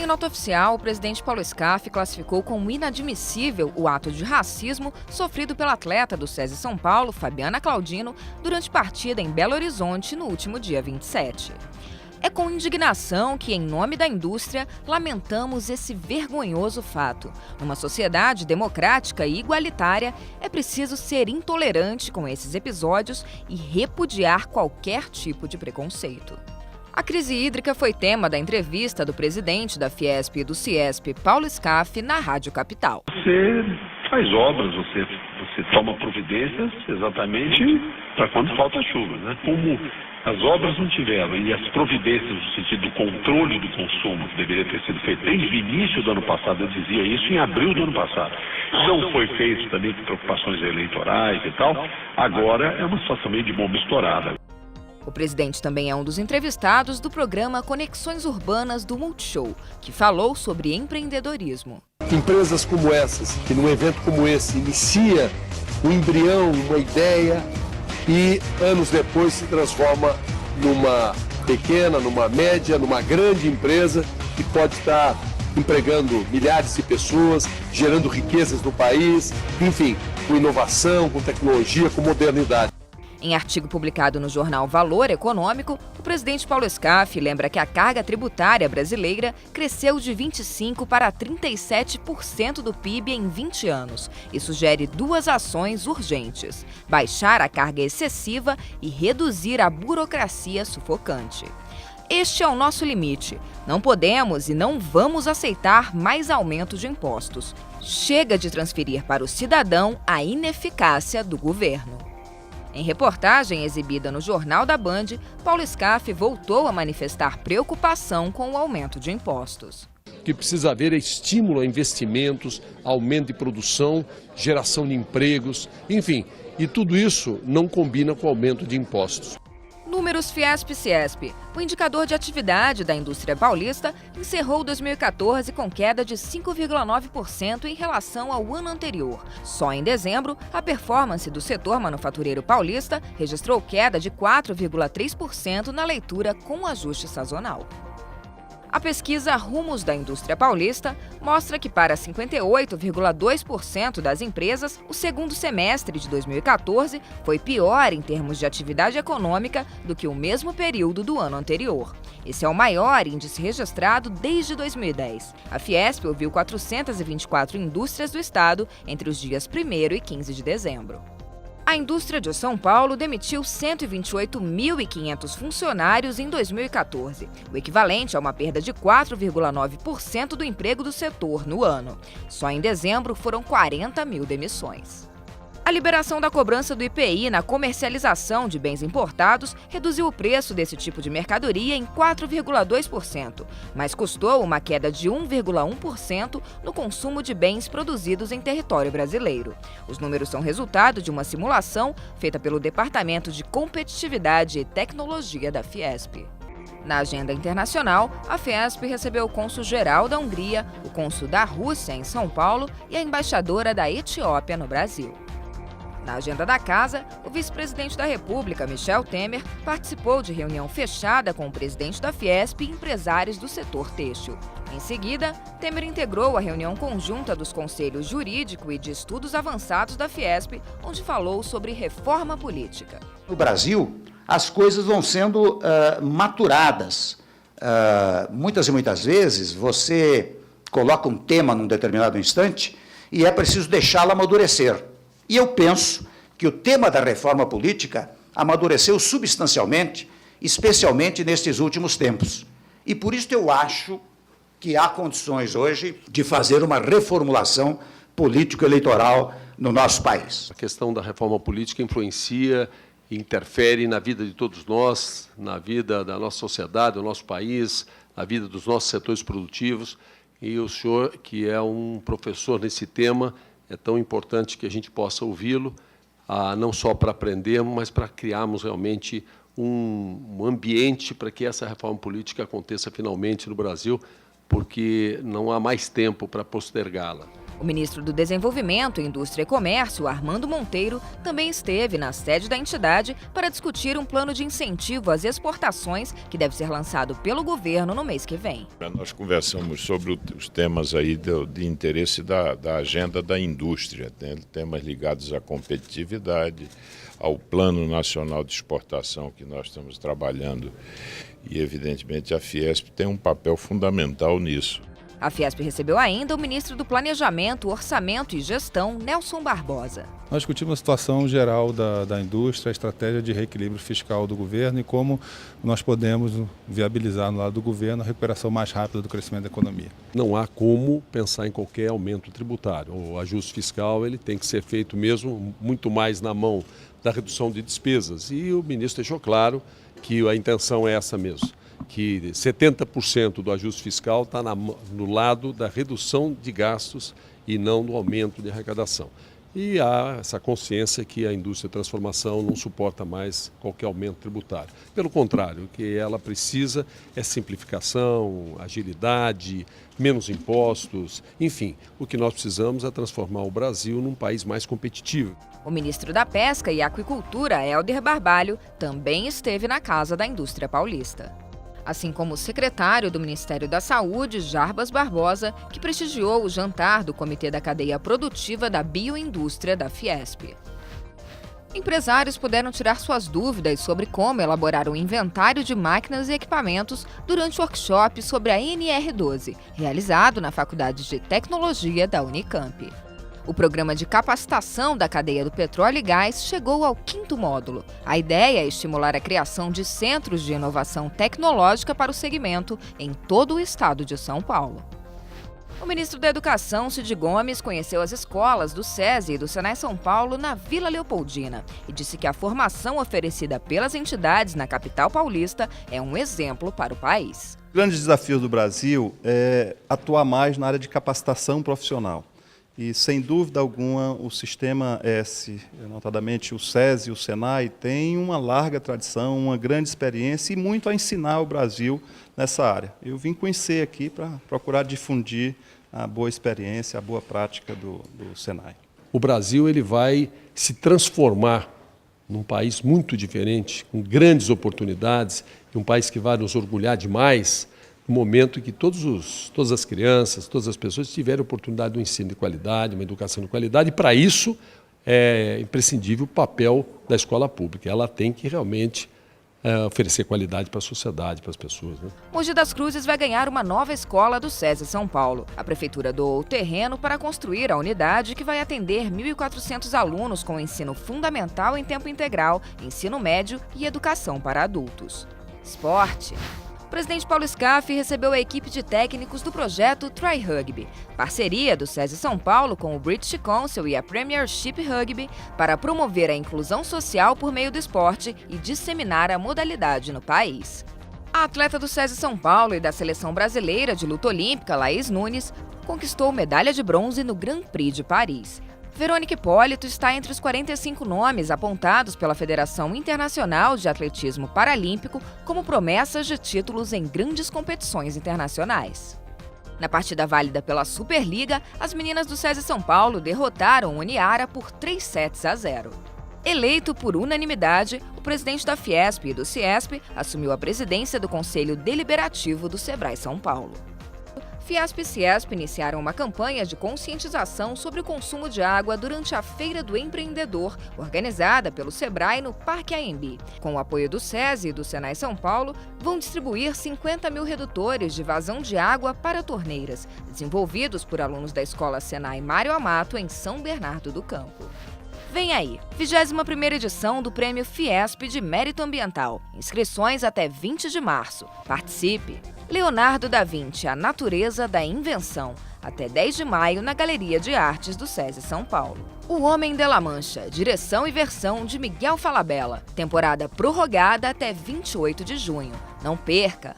Em nota oficial, o presidente Paulo Scaff classificou como inadmissível o ato de racismo sofrido pela atleta do SESI São Paulo, Fabiana Claudino, durante partida em Belo Horizonte no último dia 27. É com indignação que, em nome da indústria, lamentamos esse vergonhoso fato. Numa sociedade democrática e igualitária, é preciso ser intolerante com esses episódios e repudiar qualquer tipo de preconceito. A crise hídrica foi tema da entrevista do presidente da Fiesp e do Ciesp, Paulo Scaff, na Rádio Capital. Você faz obras, você toma providências exatamente para quando falta chuva, né? Como as obras não tiveram e as providências no sentido do controle do consumo que deveria ter sido feito desde o início do ano passado, eu dizia isso em abril do ano passado, não foi feito também por preocupações eleitorais e tal, agora é uma situação meio de bomba estourada. O presidente também é um dos entrevistados do programa Conexões Urbanas do Multishow, que falou sobre empreendedorismo. Empresas como essas, que num evento como esse inicia um embrião, uma ideia e anos depois se transforma numa pequena, numa média, numa grande empresa que pode estar empregando milhares de pessoas, gerando riquezas no país, enfim, com inovação, com tecnologia, com modernidade. Em artigo publicado no jornal Valor Econômico, o presidente Paulo Scaff lembra que a carga tributária brasileira cresceu de 25% para 37% do PIB em 20 anos e sugere duas ações urgentes: baixar a carga excessiva e reduzir a burocracia sufocante. Este é o nosso limite. Não podemos e não vamos aceitar mais aumento de impostos. Chega de transferir para o cidadão a ineficácia do governo. Em reportagem exibida no Jornal da Band, Paulo Scaff voltou a manifestar preocupação com o aumento de impostos. O que precisa haver é estímulo a investimentos, aumento de produção, geração de empregos, enfim, e tudo isso não combina com o aumento de impostos. Números Fiesp-Ciesp. O indicador de atividade da indústria paulista encerrou 2014 com queda de 5,9% em relação ao ano anterior. Só em dezembro, a performance do setor manufatureiro paulista registrou queda de 4,3% na leitura com ajuste sazonal. A pesquisa Rumos da Indústria Paulista mostra que para 58,2% das empresas, o segundo semestre de 2014 foi pior em termos de atividade econômica do que o mesmo período do ano anterior. Esse é o maior índice registrado desde 2010. A Fiesp ouviu 424 indústrias do estado entre os dias 1º e 15 de dezembro. A indústria de São Paulo demitiu 128.500 funcionários em 2014, o equivalente a uma perda de 4,9% do emprego do setor no ano. Só em dezembro foram 40 mil demissões. A liberação da cobrança do IPI na comercialização de bens importados reduziu o preço desse tipo de mercadoria em 4,2%, mas custou uma queda de 1,1% no consumo de bens produzidos em território brasileiro. Os números são resultado de uma simulação feita pelo Departamento de Competitividade e Tecnologia da Fiesp. Na agenda internacional, a Fiesp recebeu o cônsul-geral da Hungria, o cônsul da Rússia em São Paulo e a embaixadora da Etiópia no Brasil. Na agenda da casa, o vice-presidente da República, Michel Temer, participou de reunião fechada com o presidente da Fiesp e empresários do setor têxtil. Em seguida, Temer integrou a reunião conjunta dos Conselhos Jurídico e de Estudos Avançados da Fiesp, onde falou sobre reforma política. No Brasil, as coisas vão sendo maturadas. Muitas e muitas vezes, você coloca um tema num determinado instante e é preciso deixá-lo amadurecer. E eu penso que o tema da reforma política amadureceu substancialmente, especialmente nestes últimos tempos. E por isso eu acho que há condições hoje de fazer uma reformulação político-eleitoral no nosso país. A questão da reforma política influencia e interfere na vida de todos nós, na vida da nossa sociedade, do nosso país, na vida dos nossos setores produtivos. E o senhor, que é um professor nesse tema, é tão importante que a gente possa ouvi-lo, não só para aprendermos, mas para criarmos realmente um ambiente para que essa reforma política aconteça finalmente no Brasil, porque não há mais tempo para postergá-la. O ministro do Desenvolvimento, Indústria e Comércio, Armando Monteiro, também esteve na sede da entidade para discutir um plano de incentivo às exportações que deve ser lançado pelo governo no mês que vem. Nós conversamos sobre os temas aí de interesse da agenda da indústria, né? Temas ligados à competitividade, ao Plano Nacional de Exportação que nós estamos trabalhando e, evidentemente, a Fiesp tem um papel fundamental nisso. A Fiesp recebeu ainda o ministro do Planejamento, Orçamento e Gestão, Nelson Barbosa. Nós discutimos a situação geral da indústria, a estratégia de reequilíbrio fiscal do governo e como nós podemos viabilizar no lado do governo a recuperação mais rápida do crescimento da economia. Não há como pensar em qualquer aumento tributário. O ajuste fiscal ele tem que ser feito mesmo muito mais na mão da redução de despesas. E o ministro deixou claro que a intenção é essa mesmo, que 70% do ajuste fiscal está no lado da redução de gastos e não do aumento de arrecadação. E há essa consciência que a indústria de transformação não suporta mais qualquer aumento tributário. Pelo contrário, o que ela precisa é simplificação, agilidade, menos impostos, enfim, o que nós precisamos é transformar o Brasil num país mais competitivo. O ministro da Pesca e Aquicultura, Helder Barbalho, também esteve na Casa da Indústria Paulista. Assim como o secretário do Ministério da Saúde, Jarbas Barbosa, que prestigiou o jantar do Comitê da Cadeia Produtiva da Bioindústria da Fiesp. Empresários puderam tirar suas dúvidas sobre como elaborar um inventário de máquinas e equipamentos durante o workshop sobre a NR12, realizado na Faculdade de Tecnologia da Unicamp. O programa de capacitação da cadeia do petróleo e gás chegou ao 5º módulo. A ideia é estimular a criação de centros de inovação tecnológica para o segmento em todo o estado de São Paulo. O ministro da Educação, Cid Gomes, conheceu as escolas do SESI e do Senai São Paulo na Vila Leopoldina e disse que a formação oferecida pelas entidades na capital paulista é um exemplo para o país. O grande desafio do Brasil é atuar mais na área de capacitação profissional. E, sem dúvida alguma, o Sistema S, notadamente o SESI e o Senai, tem uma larga tradição, uma grande experiência e muito a ensinar o Brasil nessa área. Eu vim conhecer aqui para procurar difundir a boa experiência, a boa prática do Senai. O Brasil ele vai se transformar num país muito diferente, com grandes oportunidades, e um país que vai nos orgulhar demais, no momento em que todas as crianças, todas as pessoas tiverem oportunidade de um ensino de qualidade, uma educação de qualidade, e para isso é imprescindível o papel da escola pública. Ela tem que realmente oferecer qualidade para a sociedade, para as pessoas, né? Mogi das Cruzes vai ganhar uma nova escola do SESI São Paulo. A prefeitura doou o terreno para construir a unidade que vai atender 1.400 alunos com ensino fundamental em tempo integral, ensino médio e educação para adultos. Esporte. O presidente Paulo Scaff recebeu a equipe de técnicos do projeto Try Rugby, parceria do SESI São Paulo com o British Council e a Premiership Rugby, para promover a inclusão social por meio do esporte e disseminar a modalidade no país. A atleta do SESI São Paulo e da Seleção Brasileira de Luta Olímpica, Laís Nunes, conquistou medalha de bronze no Grand Prix de Paris. Verônica Hipólito está entre os 45 nomes apontados pela Federação Internacional de Atletismo Paralímpico como promessas de títulos em grandes competições internacionais. Na partida válida pela Superliga, as meninas do SESI São Paulo derrotaram o Uniara por 3-0. Eleito por unanimidade, o presidente da Fiesp e do Ciesp assumiu a presidência do Conselho Deliberativo do Sebrae São Paulo. Fiesp e Ciesp iniciaram uma campanha de conscientização sobre o consumo de água durante a Feira do Empreendedor, organizada pelo Sebrae no Parque Anhembi. Com o apoio do SESI e do Senai São Paulo, vão distribuir 50 mil redutores de vazão de água para torneiras, desenvolvidos por alunos da Escola Senai Mário Amato, em São Bernardo do Campo. Vem aí, 21ª edição do Prêmio Fiesp de Mérito Ambiental. Inscrições até 20 de março. Participe! Leonardo da Vinci, A Natureza da Invenção. Até 10 de maio na Galeria de Artes do SESI São Paulo. O Homem de la Mancha, direção e versão de Miguel Falabella. Temporada prorrogada até 28 de junho. Não perca!